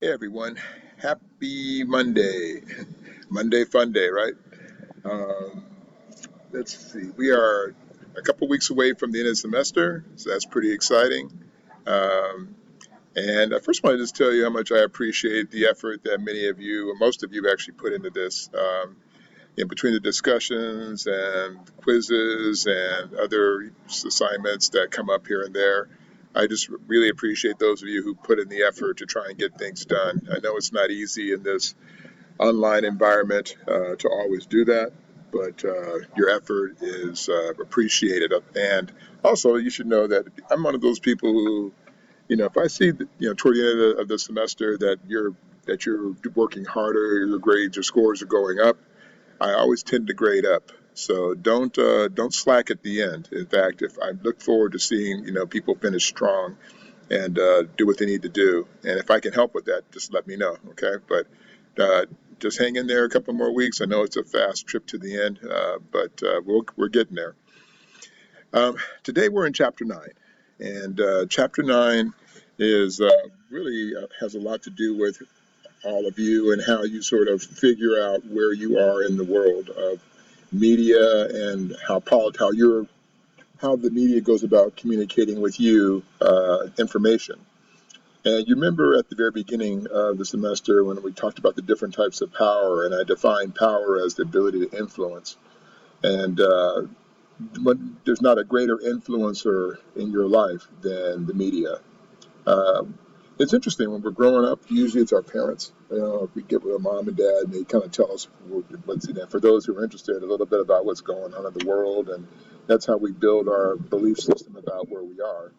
Hey everyone, happy Monday. Monday fun day, right? Um, let's see, we are a couple weeks away from the end of the semester, so that's pretty exciting. Um, and I first want to just tell you how much I appreciate the effort that many of you, or most of you, actually put into this. In between the discussions and quizzes and other assignments that come up here and there, I just really appreciate those of you who put in the effort to try and get things done. I know it's not easy in this online environment to always do that, but your effort is appreciated. And also, you should know that I'm one of those people who, if I see, toward the end of the semester that you're working harder, your grades, your scores are going up, I always tend to grade up. So don't slack at the end. In fact, if I look forward to seeing people finish strong and do what they need to do, and if I can help with that, just let me know, okay? But uh, just hang in there a couple more weeks. I know it's a fast trip to the end, but we're getting there. Today we're in Chapter 9, and Chapter 9 is really has a lot to do with all of you and how you sort of figure out where you are in the world of media and how the media goes about communicating with you information. And you remember at the very beginning of the semester when we talked about the different types of power, and I defined power as the ability to influence. And but there's not a greater influencer in your life than the media. Um, it's interesting when we're growing up. Usually, it's our parents. We get with our mom and dad, and they kind of tell us what's in it. For those who are interested, a little bit about what's going on in the world, and that's how we build our belief system about where we are.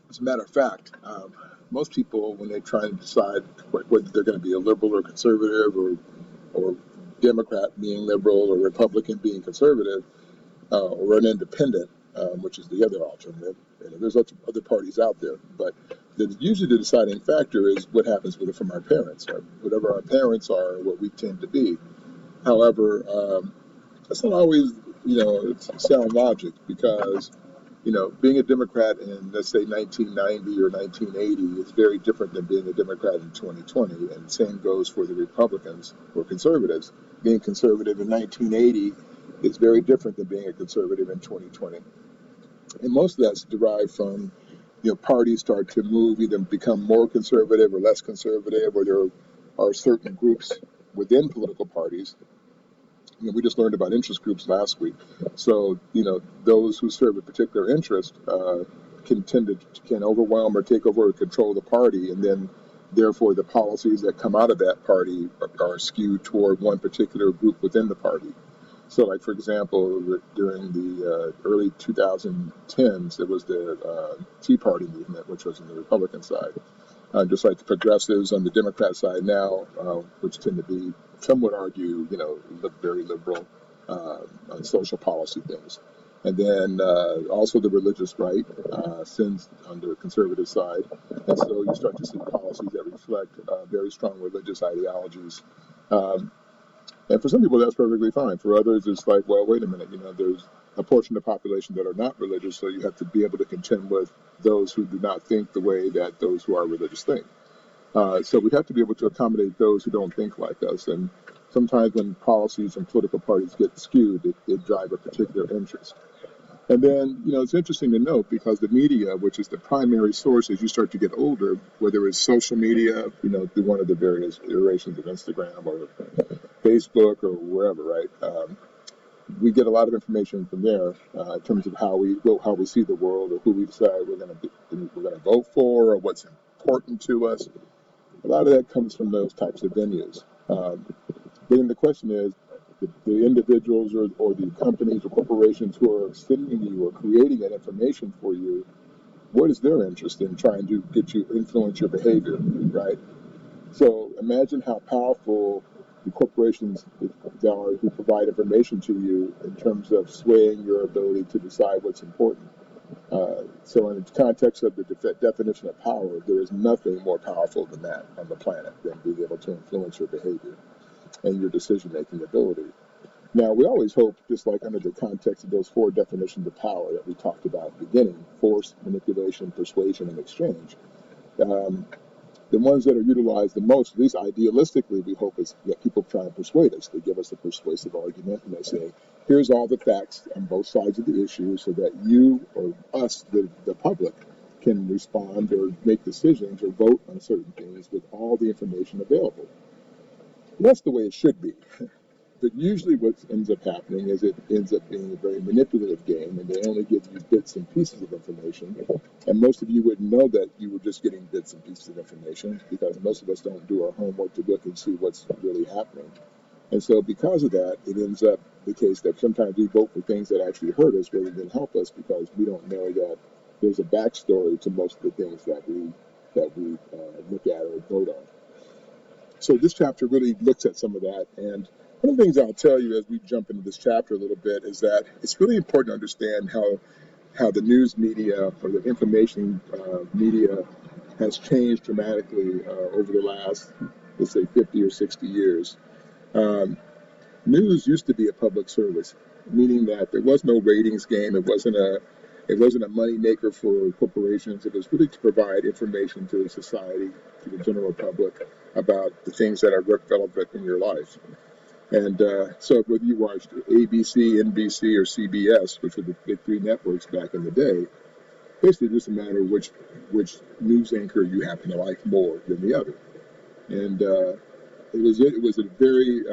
As a matter of fact, most people, when they try to decide whether they're going to be a liberal or conservative, or Democrat being liberal or Republican being conservative, or an independent, which is the other alternative. And there's lots of other parties out there, but usually the deciding factor is what happens with it from our parents. Whatever our parents are, what we tend to be. However, that's not always, it's sound logic, because, being a Democrat in, let's say, 1990 or 1980 is very different than being a Democrat in 2020, and the same goes for the Republicans or conservatives. Being conservative in 1980 is very different than being a conservative in 2020. And most of that's derived from, parties start to move, either become more conservative or less conservative, or there are certain groups within political parties. We just learned about interest groups last week. So, those who serve a particular interest can overwhelm or take over or control the party, and then therefore the policies that come out of that party are skewed toward one particular group within the party. So, like, for example, during the early 2010s, there was the Tea Party movement, which was on the Republican side. Just like the progressives on the Democrat side now, which tend to be, some would argue, look very liberal on social policy things. And then also the religious right sends on the conservative side. And so you start to see policies that reflect very strong religious ideologies. Um, and for some people, that's perfectly fine. For others, it's like, well, wait a minute, there's a portion of the population that are not religious, so you have to be able to contend with those who do not think the way that those who are religious think. So we have to be able to accommodate those who don't think like us. And sometimes when policies and political parties get skewed, it drives a particular interest. And then, it's interesting to note, because the media, which is the primary source as you start to get older, whether it's social media, through one of the various iterations of Instagram or Facebook or wherever, right? We get a lot of information from there in terms of how we see the world, or who we decide we're going to vote for, or what's important to us. A lot of that comes from those types of venues. But then the question is, the individuals or the companies or corporations who are sending you or creating that information for you, what is their interest in trying to get you influence your behavior, right? So imagine how powerful the corporations are who provide information to you in terms of swaying your ability to decide what's important. So in the context of the definition of power, there is nothing more powerful than that on the planet, than being able to influence your behavior and your decision-making ability. Now, we always hope, just like under the context of those four definitions of power that we talked about at the beginning: force, manipulation, persuasion, and exchange. Um, the ones that are utilized the most, at least idealistically, we hope is that people try and persuade us. They give us a persuasive argument and they say, here's all the facts on both sides of the issue so that you or us, the public, can respond or make decisions or vote on certain things with all the information available. And that's the way it should be. But usually what ends up happening is it ends up being a very manipulative game, and they only give you bits and pieces of information. And most of you wouldn't know that you were just getting bits and pieces of information because most of us don't do our homework to look and see what's really happening. And so because of that, it ends up the case that sometimes we vote for things that actually hurt us rather than help us because we don't know that there's a backstory to most of the things that we look at or vote on. So this chapter really looks at some of that. And one of the things I'll tell you as we jump into this chapter a little bit is that it's really important to understand how the news media or the information media has changed dramatically over the last, let's say, 50 or 60 years. News used to be a public service, meaning that there was no ratings game. It wasn't a money maker for corporations. It was really to provide information to society, to the general public, about the things that are relevant in your life. And so whether you watched ABC, NBC, or CBS, which were the big three networks back in the day, basically just a matter of which news anchor you happen to like more than the other. And it was a very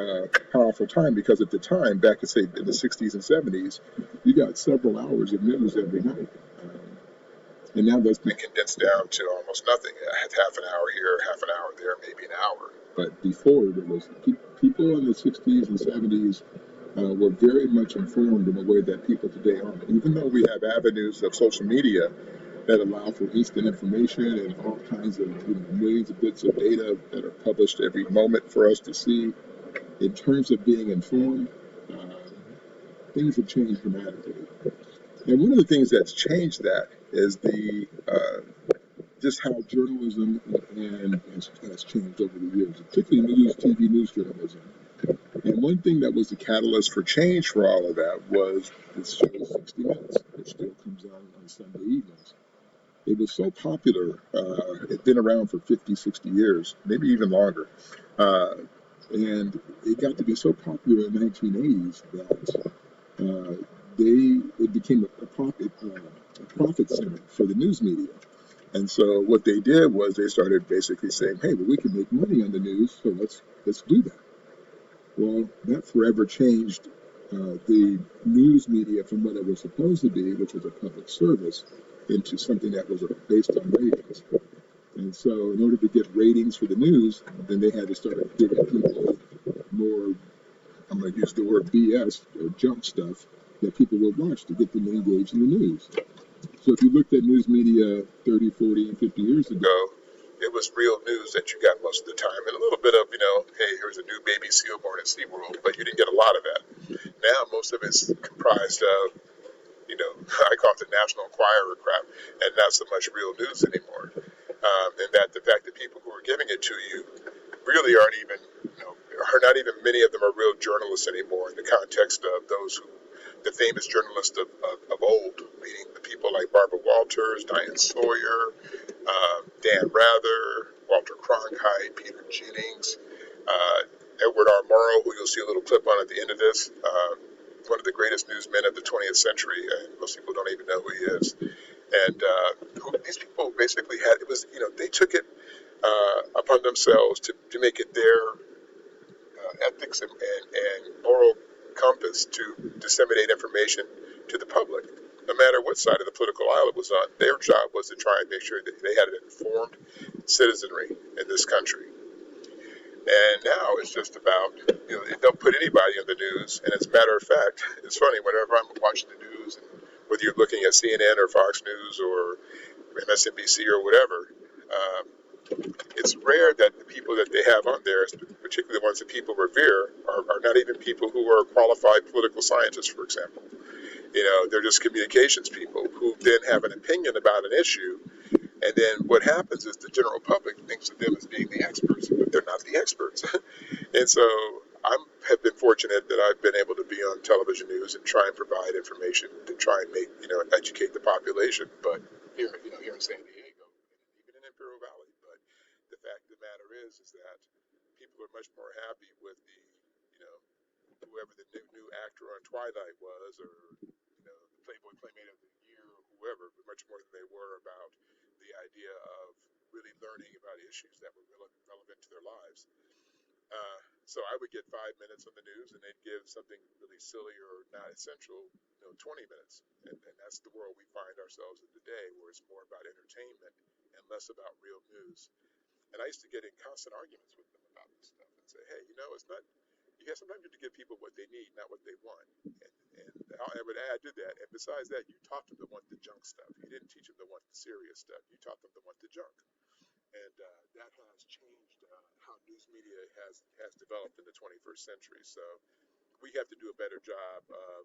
powerful time because at the time, back say in the 60s and 70s, you got several hours of news every night. And now that's been condensed down to almost nothing. Half an hour here, half an hour there, maybe an hour. But before, there was people in the 60s and 70s were very much informed in a way that people today aren't. Even though we have avenues of social media that allow for instant information and all kinds of millions of bits of data that are published every moment for us to see, in terms of being informed, things have changed dramatically. And one of the things that's changed that is just how journalism has changed over the years, particularly TV news journalism. And one thing that was the catalyst for change for all of that was this show 60 Minutes, which still comes on Sunday evenings. It was so popular, it'd been around for 50, 60 years, maybe even longer. And it got to be so popular in the 1980s that it became a profit center for the news media. And so what they did was they started basically saying, hey, well, we can make money on the news, so let's do that. Well, that forever changed the news media from what it was supposed to be, which was a public service, into something that was based on ratings. And so in order to get ratings for the news, then they had to start giving people more, I'm going to use the word BS, or junk stuff, that people would watch to get them engaged in the news. So if you looked at news media 30, 40, 50 years ago, it was real news that you got most of the time. And a little bit of, hey, here's a new baby seal born at SeaWorld, but you didn't get a lot of that. Now most of it's comprised of, I call it the National Enquirer crap, and not so much real news anymore. And that the fact that people who are giving it to you really aren't even, are not even many of them are real journalists anymore in the context of the famous journalists of old, meaning the people like Barbara Walters, Diane Sawyer, Dan Rather, Walter Cronkite, Peter Jennings, Edward R. Morrow, who you'll see a little clip on at the end of this, one of the greatest newsmen of the 20th century, and most people don't even know who he is. And these people basically they took it upon themselves to make it their ethics and moral compass to disseminate information to the public. No matter what side of the political aisle it was on, their job was to try and make sure that they had an informed citizenry in this country. And now it's just about, they don't put anybody on the news. And as a matter of fact, it's funny, whenever I'm watching the news, and whether you're looking at CNN or Fox News or MSNBC or whatever, it's rare that the people that they have on there, particularly the ones that people revere, are not even people who are qualified political scientists, for example. They're just communications people who then have an opinion about an issue. And then what happens is the general public thinks of them as being the experts, but they're not the experts. And so I have been fortunate that I've been able to be on television news and try and provide information to try and make, educate the population. But here in San Diego, even in Imperial Valley. But the fact is that people are much more happy with the, you know, whoever the new actor on Twilight was, or the Playboy Playmate of the Year, or whoever, but much more than they were about the idea of really learning about issues that were relevant to their lives. So I would get 5 minutes on the news, and they'd give something really silly or not essential, 20 minutes, and that's the world we find ourselves in today, where it's more about entertainment and less about real news. And I used to get in constant arguments with them about this stuff and say, hey, it's not. Sometimes you have to give people what they need, not what they want. And I would add to that. And besides that, you taught them to want the junk stuff. You didn't teach them to want the serious stuff. You taught them to want the junk. And that has changed how news media has developed in the 21st century. So we have to do a better job of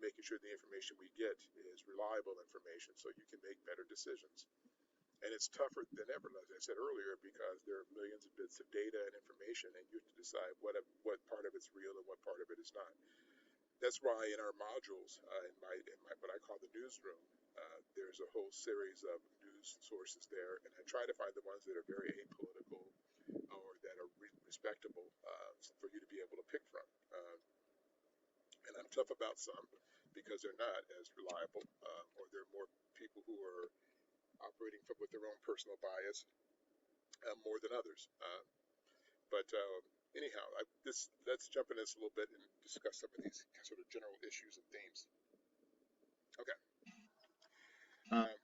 making sure the information we get is reliable information, so you can make better decisions. And it's tougher than ever, as I said earlier, because there are millions of bits of data and information, and you have to decide what part of it's real and what part of it is not. That's why in our modules, in my what I call the newsroom, there's a whole series of news sources there, and I try to find the ones that are very apolitical or that are respectable for you to be able to pick from. And I'm tough about some because they're not as reliable, or they're more people who are operating with their own personal bias more than others. But anyhow, let's jump in this a little bit and discuss some of these sort of general issues and themes. Okay. Um,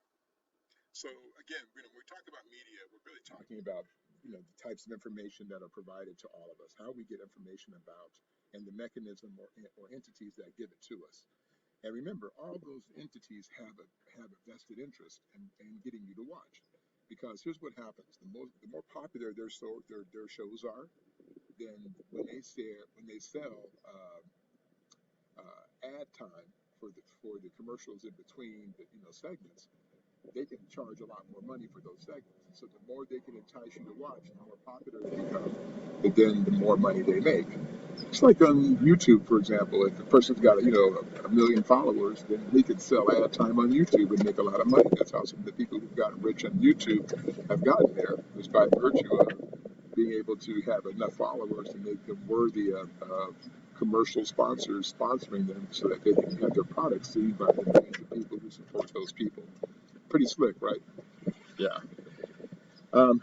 so again, when we talk about media, we're really talking about the types of information that are provided to all of us, how we get information about, and the mechanism or entities that give it to us. And remember, all those entities have a vested interest in getting you to watch, because here's what happens: the more popular their shows are, then when they sell ad time for the commercials in between the segments, they can charge a lot more money for those segments. So the more they can entice you to watch, the more popular they become, but then the more money they make. It's like on YouTube, for example. If the person's got a million followers, then we can sell ad time on YouTube and make a lot of money. That's how some of the people who've gotten rich on YouTube have gotten there, just by virtue of being able to have enough followers to make them worthy of commercial sponsors sponsoring them, so that they can have their products seen by the millions of people who support those people. Pretty slick, right? Yeah. Um,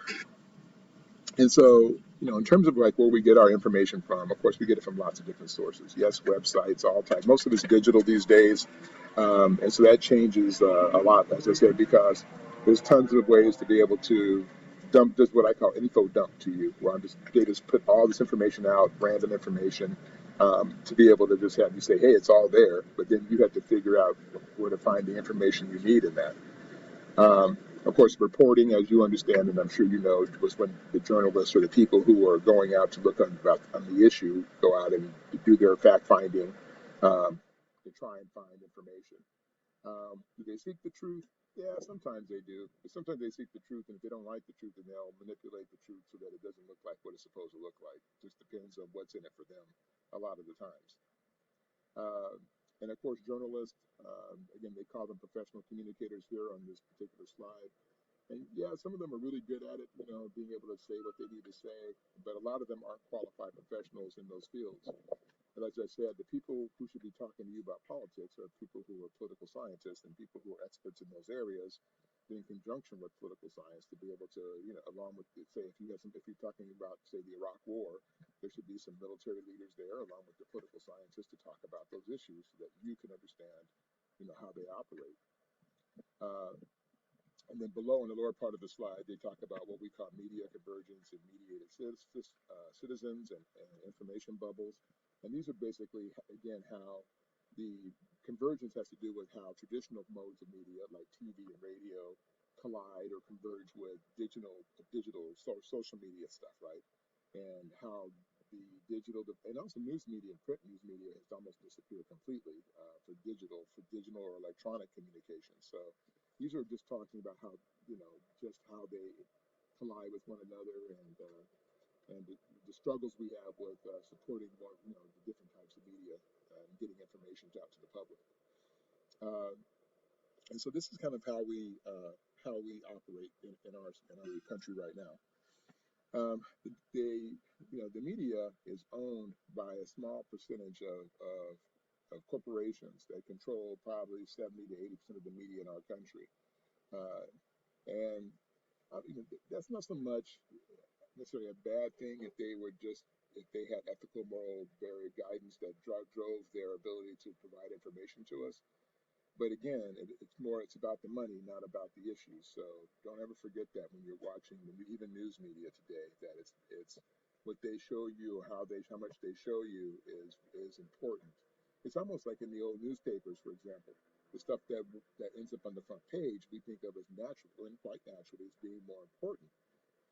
and so, in terms of like where we get our information from, of course, we get it from lots of different sources. Yes, websites, all types. Most of it's digital these days, and so that changes a lot, as I said, because there's tons of ways to be able to dump just what I call info dump to you, where they just put all this information out, random information, to be able to just have you say, hey, it's all there, but then you have to figure out where to find the information you need in that. Of course, reporting, as you understand, and I'm sure you know, was when the journalists or the people who are going out to look on the issue go out and do their fact finding, to try and find information. Do they seek the truth? Yeah, sometimes they do. But sometimes they seek the truth, and if they don't like the truth, then they'll manipulate the truth so that it doesn't look like what it's supposed to look like. Just depends on what's in it for them a lot of the times. Uh, and of course, journalists, again, they call them professional communicators here on this particular slide. And yeah, some of them are really good at it, being able to say what they need to say, but a lot of them aren't qualified professionals in those fields. But as I said, the people who should be talking to you about politics are people who are political scientists and people who are experts in those areas, in conjunction with political science, to be able to, along with, say, if you're talking about, say, the Iraq War, there should be some military leaders there, along with the political scientists, to talk about those issues so that you can understand, how they operate. Uh, and then below in the lower part of the slide, they talk about what we call media convergence and mediated citizens and information bubbles. And these are basically, again, how the convergence has to do with how traditional modes of media like TV and radio collide or converge with social media stuff, right? And how the digital and also news media and print news media has almost disappeared completely for digital or electronic communication. So these are just talking about how just how they collide with one another, and the struggles we have with supporting the different types of media and getting information out to the public. Uh, and so this is kind of how we operate in our country right now. The media is owned by a small percentage of corporations that control probably 70 to 80% of the media in our country. Uh, and that's not so much necessarily a bad thing if they had ethical, moral, very guidance that drove their ability to provide information to us. But again, it's about the money, not about the issues. So don't ever forget that when you're watching even news media today, that it's what they show you, how much they show you is important. It's almost like in the old newspapers, for example, the stuff that ends up on the front page we think of as natural and quite naturally as being more important,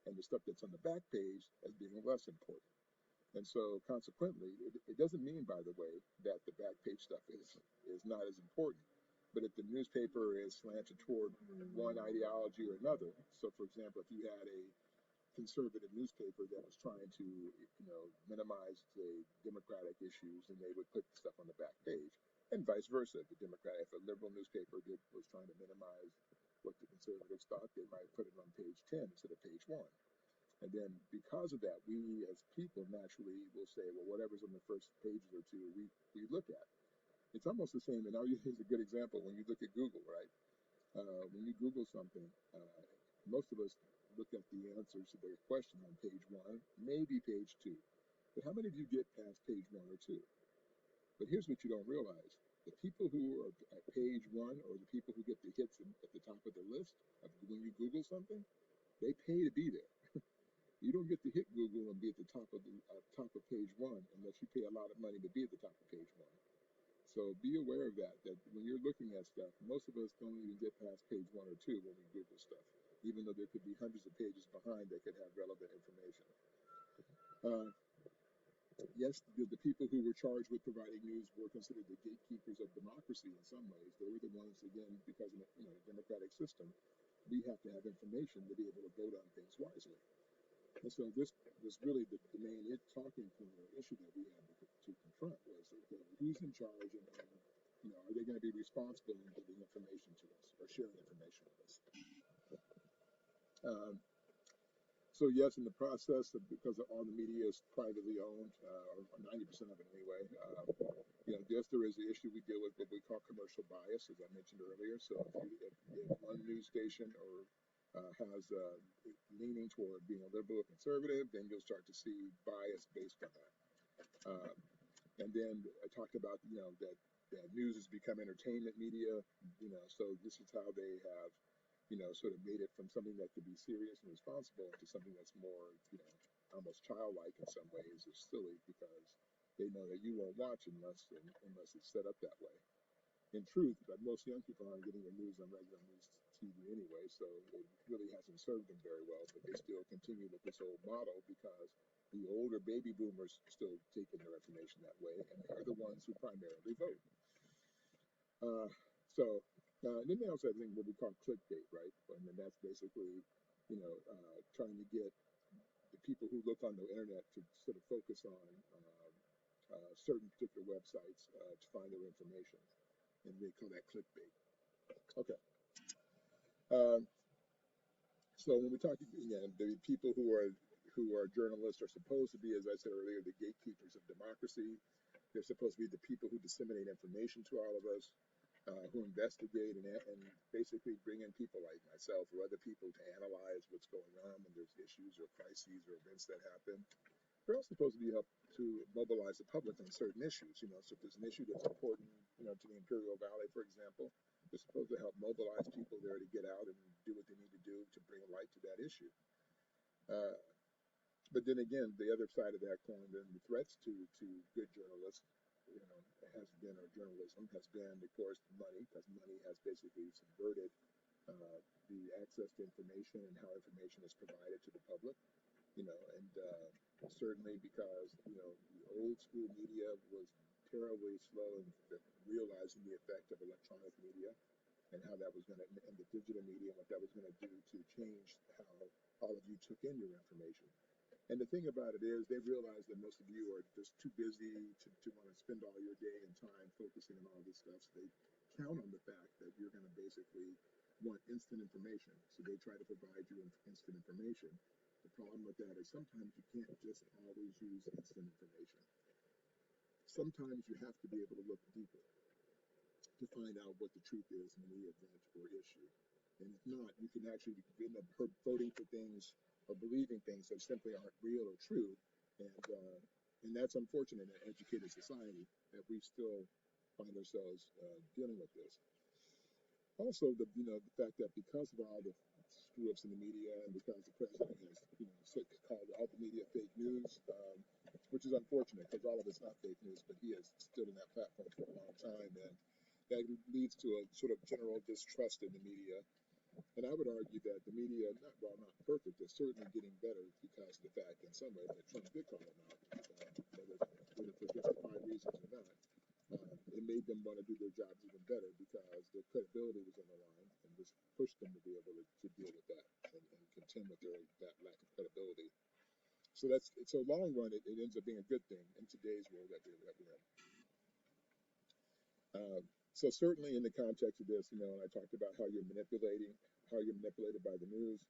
and the stuff that's on the back page as being less important. And so consequently, it doesn't mean, by the way, that the back page stuff is not as important. But if the newspaper is slanted toward one ideology or another, so for example, if you had a conservative newspaper that was trying to, minimize the Democratic issues, and they would put stuff on the back page, and vice versa. If a liberal newspaper was trying to minimize what the conservatives thought, they might put it on page 10 instead of page 1. And then because of that, we as people naturally will say, well, whatever's on the first pages or two, we look at. It's almost the same, and I'll use a good example when you look at Google, right? When you Google something, most of us look at the answers to their question on page 1, maybe page 2. But how many of you get past page 1 or 2? But here's what you don't realize. The people who are at page 1, or the people who get the hits at the top of the list when you Google something, they pay to be there. You don't get to hit Google and be at the top of page 1 unless you pay a lot of money to be at the top of page 1. So be aware of that when you're looking at stuff, most of us don't even get past page 1 or 2 when we Google stuff, even though there could be hundreds of pages behind that could have relevant information. Uh, yes, the people who were charged with providing news were considered the gatekeepers of democracy in some ways. They were the ones, again, because of the democratic system, we have to have information to be able to vote on things wisely. And so this was really the main talking point or issue that we had to confront was, who's in charge, and are they going to be responsible in giving information to us or sharing information with us? Um, so yes, in the process, because all the media is privately owned, or 90% of it anyway, yes, there is the issue we deal with what we call commercial bias, as I mentioned earlier. So if one news station has leaning toward being a liberal or conservative, then you'll start to see bias based on that. And then I talked about, that news has become entertainment media, so this is how they have, sort of made it from something that could be serious and responsible to something that's more, almost childlike in some ways, or silly, because they know that you won't watch unless it's set up that way. In truth, but most young people aren't getting their news on regular news TV anyway, so it really hasn't served them very well. But they still continue with this old model because the older baby boomers still taking their information that way, and they're the ones who primarily vote. Uh, and then they also have what we call clickbait, right? And then that's basically, trying to get the people who look on the internet to sort of focus on certain particular websites to find their information, and they call that clickbait. Okay. Um, so when we talk again, the people who are journalists are supposed to be, as I said earlier, the gatekeepers of democracy. They're supposed to be the people who disseminate information to all of us, who investigate and basically bring in people like myself or other people to analyze what's going on when there's issues or crises or events that happen. They're also supposed to be help to mobilize the public on certain issues. So if there's an issue that's important, to the Imperial Valley, for example, they're supposed to help mobilize people there to get out and do what they need to do to bring light to that issue. Uh, but then again, the other side of that coin, then the threats to good journalists, has been, or journalism has been, of course, money, because money has basically subverted the access to information and how information is provided to the public. And certainly because, the old school media was terribly slow in realizing the effect of electronic media and how that was going to, and the digital media, and what that was going to do to change how all of you took in your information. And the thing about it is, they realize that most of you are just too busy to want to spend all your day and time focusing on all this stuff. So they count on the fact that you're going to basically want instant information. So they try to provide you instant information. The problem with that is sometimes you can't just always use instant information. Sometimes you have to be able to look deeper to find out what the truth is in any event or issue. And if not, you can actually end up voting for things or believing things that simply aren't real or true. And that's unfortunate in an educated society that we still find ourselves dealing with this. Also, the fact that because of all the screw ups in the media and because the president has called all the media fake news, which is unfortunate because all of it's not fake news, but he has stood in that platform for a long time, and that leads to a sort of general distrust in the media. And I would argue that the media, not perfect, is certainly getting better because of the fact, in some ways, that Trump did call them out, whether for justified reasons or not. It made them want to do their jobs even better because their credibility was on the line, and this pushed them to be able to deal with that and contend with that lack of credibility. So long run, it ends up being a good thing in today's world that we're in. So certainly in the context of this, and I talked about how you're manipulated by the news.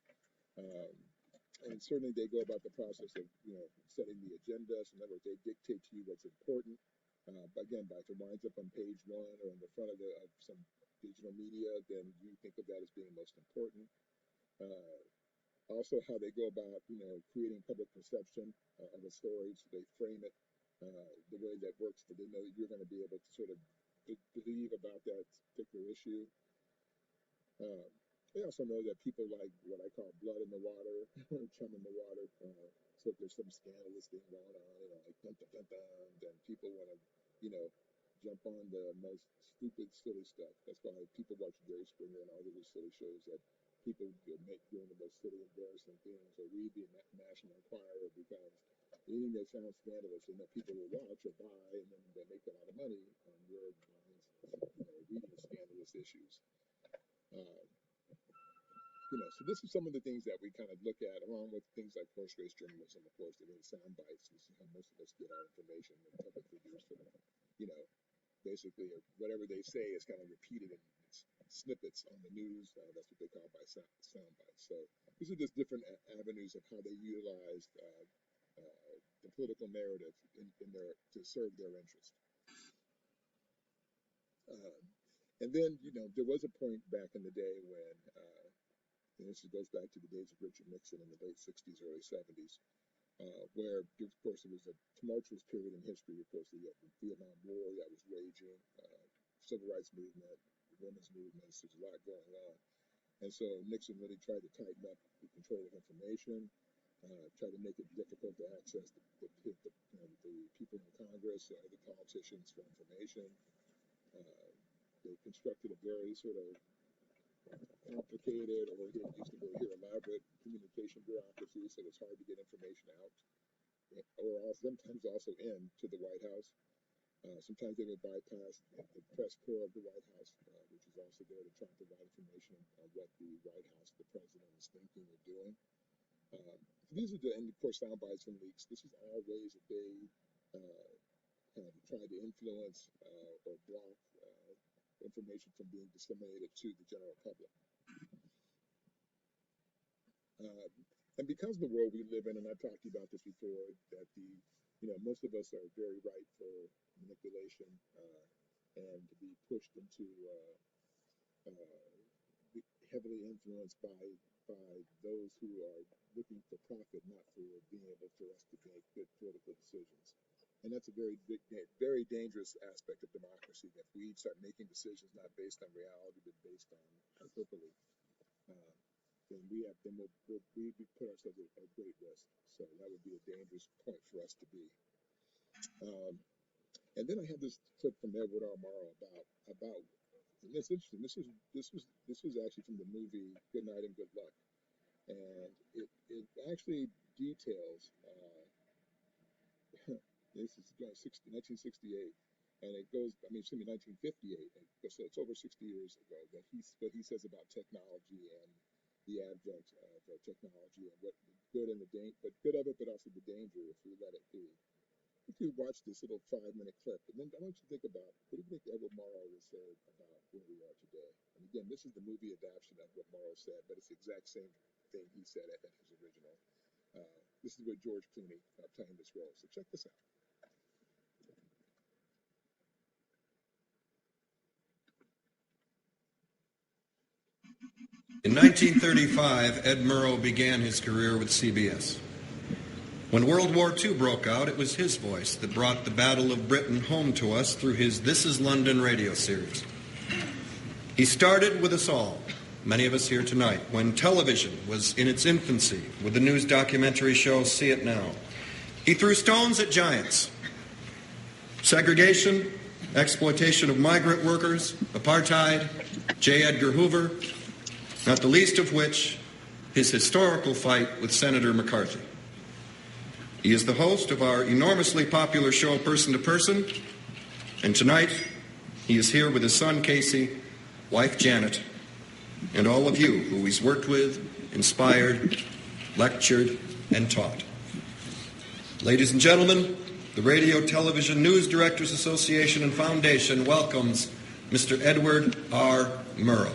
And certainly they go about the process of, setting the agenda. So in other words, they dictate to you what's important. Again, if it winds up on page one or on the front of some digital media, then you think of that as being most important. Also, how they go about, creating public perception of a story, so they frame it the way that works, so they know that you're going to be able to sort of believe about that particular issue. Uh, they also know that people like what I call blood in the water, chum in the water. So if there's some scandalous thing going on, like dun dun dun dun, then people want to, jump on the most stupid, silly stuff. That's why people watch Jerry Springer and all of these silly shows that people make doing the most silly, embarrassing things, or read the National Enquirer because anything that sounds scandalous, people will watch or buy, and then they make a lot of money on your minds, reading scandalous issues. Uh, so this is some of the things that we kind of look at, along with things like horse race journalism, of course, that is sound bites. This is how most of us get our information when public figures sort of, basically whatever they say is kind of repeated in snippets on the news. That's what they call by sound bites. So these are just different avenues of how they utilized the political narrative to serve their interest. And then, there was a point back in the day when, and this goes back to the days of Richard Nixon in the late 60s, early 70s, where, of course, it was a tumultuous period in history. Of course, you had the Vietnam War that was raging, civil rights movement, women's movements, there's a lot going on. And so Nixon really tried to tighten up the control of information, tried to make it difficult to access the people in Congress or other politicians for information. They constructed a very sort of complicated, or here used to go here, elaborate communication bureaucracy, so it's hard to get information out, or sometimes also in to the White House. Sometimes they would bypass the press corps of the White House, which is also there to try to provide information on what the White House, the president, is thinking or doing. These are and of course, sound bites and leaks. This is all ways that they have tried to influence or block information from being disseminated to the general public. And because of the world we live in, and I've talked to you about this before, that most of us are very ripe for manipulation and to be pushed into heavily influenced by those who are looking for profit, not for being able for us to make good political decisions. And that's a very dangerous aspect of democracy. If we start making decisions not based on reality, but based on hyperbole, then we put ourselves at a great risk. So that would be a dangerous point for us to be. And then I have this clip from Edward R. Morrow about and it's interesting. This was actually from the movie Good Night and Good Luck, and it actually details. This is 1968, and it goes. I mean, excuse me, 1958. So it's over 60 years ago that what he says about technology and the advent of technology and what the good and but good of it, but also the danger if we let it be. If you watch this little 5-minute clip, and then I want you to think about what do you think Edward Morrow would say about where we are today? And again, this is the movie adaptation of what Morrow said, but it's the exact same thing he said at his original. This is with George Clooney playing this role. So check this out. In 1935, Ed Murrow began his career with CBS. When World War II broke out, it was his voice that brought the Battle of Britain home to us through his This Is London radio series. He started with us all, many of us here tonight, when television was in its infancy with the news documentary show See It Now. He threw stones at giants. Segregation, exploitation of migrant workers, apartheid, J. Edgar Hoover, not the least of which his historical fight with Senator McCarthy. He is the host of our enormously popular show Person to Person, and tonight he is here with his son Casey, wife Janet, and all of you who he's worked with, inspired, lectured, and taught. Ladies and gentlemen, the Radio Television News Directors Association and Foundation welcomes Mr. Edward R. Morrow.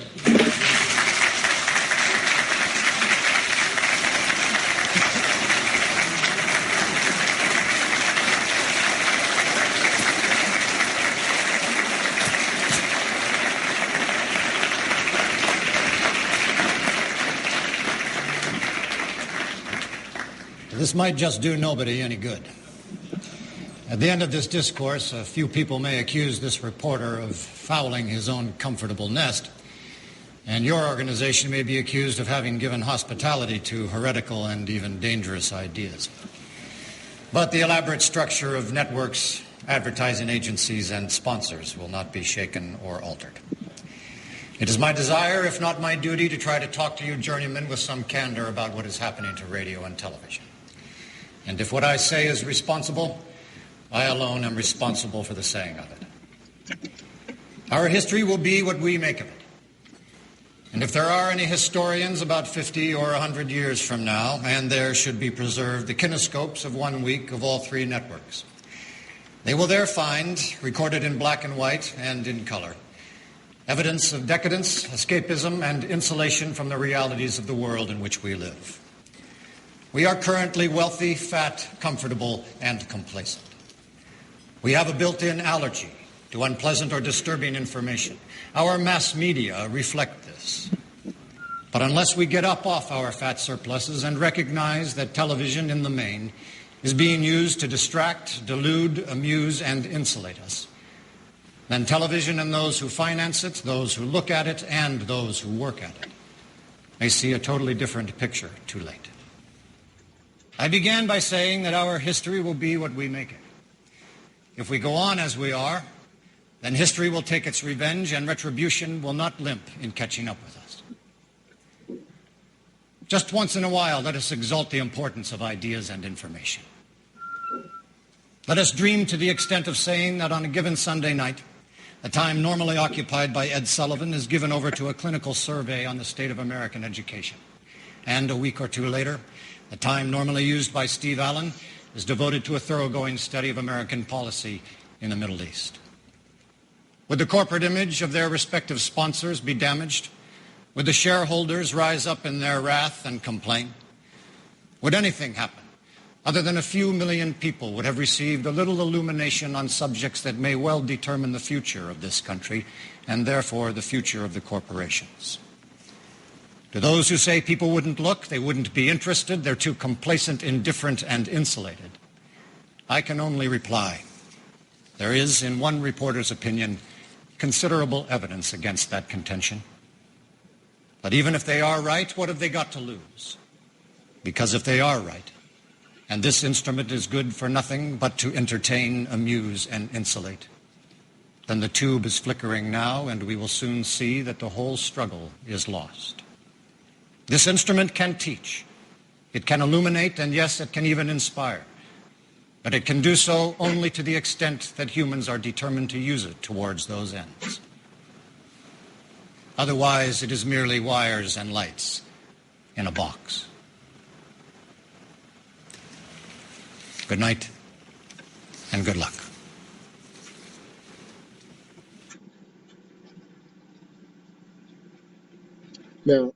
This might just do nobody any good. At the end of this discourse, a few people may accuse this reporter of fouling his own comfortable nest, and your organization may be accused of having given hospitality to heretical and even dangerous ideas. But the elaborate structure of networks, advertising agencies, and sponsors will not be shaken or altered. It is my desire, if not my duty, to try to talk to you journeymen with some candor about what is happening to radio and television. And if what I say is responsible, I alone am responsible for the saying of it. Our history will be what we make of it. And if there are any historians about 50 or 100 years from now, and there should be preserved the kinescopes of 1 week of all three networks, they will there find, recorded in black and white and in color, evidence of decadence, escapism, and insulation from the realities of the world in which we live. We are currently wealthy, fat, comfortable, and complacent. We have a built-in allergy to unpleasant or disturbing information. Our mass media reflect this. But unless we get up off our fat surpluses and recognize that television, in the main, is being used to distract, delude, amuse, and insulate us, then television and those who finance it, those who look at it, and those who work at it may see a totally different picture too late. I began by saying that our history will be what we make it. If we go on as we are, then history will take its revenge and retribution will not limp in catching up with us. Just once in a while, let us exalt the importance of ideas and information. Let us dream to the extent of saying that on a given Sunday night, the time normally occupied by Ed Sullivan is given over to a clinical survey on the state of American education. And a week or two later, the time normally used by Steve Allen is devoted to a thoroughgoing study of American policy in the Middle East. Would the corporate image of their respective sponsors be damaged? Would the shareholders rise up in their wrath and complain? Would anything happen other than a few million people would have received a little illumination on subjects that may well determine the future of this country and therefore the future of the corporations? To those who say people wouldn't look, they wouldn't be interested, they're too complacent, indifferent, and insulated, I can only reply, there is, in one reporter's opinion, considerable evidence against that contention. But even if they are right, what have they got to lose? Because if they are right, and this instrument is good for nothing but to entertain, amuse, and insulate, then the tube is flickering now, and we will soon see that the whole struggle is lost. This instrument can teach, it can illuminate, and yes, it can even inspire. But it can do so only to the extent that humans are determined to use it towards those ends. Otherwise, it is merely wires and lights in a box. Good night, and good luck. Now,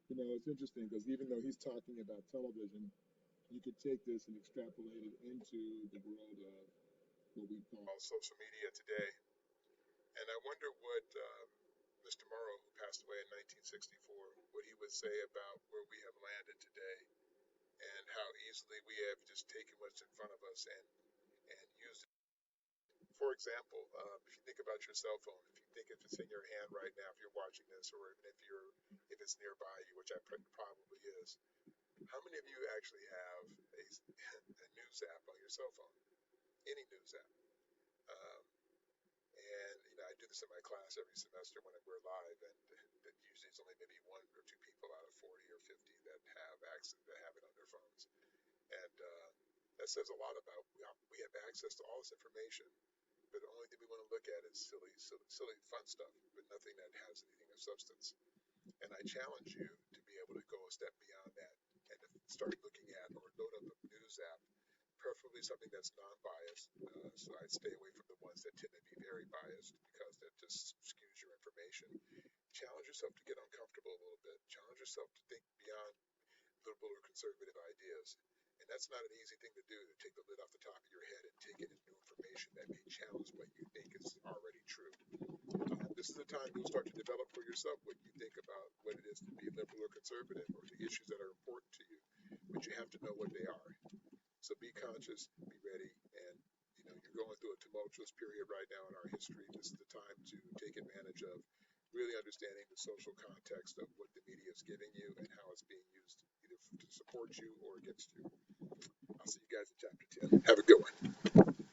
it's interesting because even though he's talking about television you could take this and extrapolate it into the world of what we call social media today. And I wonder what Mr. Morrow, who passed away in 1964, what he would say about where we have landed today and how easily we have just taken what's in front of us and used it. For example, if you think about your cell phone, if you think if it's in your hand right now, if you're watching this, or even if it's nearby you, which I probably is, how many of you actually have a news app on your cell phone? Any news app? Um, And I do this in my class every semester when we're live, and that usually it's only maybe one or two people out of 40 or 50 that have access, that have it on their phones, and that says a lot about we have access to all this information, but the only thing we want to look at is silly, fun stuff, but nothing that has anything of substance. And I challenge you to be able to go a step beyond that and to start looking at or load up a news app, preferably something that's non-biased. So I'd stay away from the ones that tend to be very biased because that just skews your information. Challenge yourself to get uncomfortable a little bit. Challenge yourself to think beyond liberal or conservative ideas. And that's not an easy thing to do, to take the lid off the top of your head and take in new information that may challenge what you think is already true. This is the time you'll start to develop for yourself what you think about what it is to be liberal or conservative, or the issues that are important to you. But you have to know what they are. So be conscious, be ready, and you're going through a tumultuous period right now in our history. This is the time to take advantage of really understanding the social context of what the media is giving you and how it's being used either to support you or against you. I'll see you guys in chapter 10. Have a good one.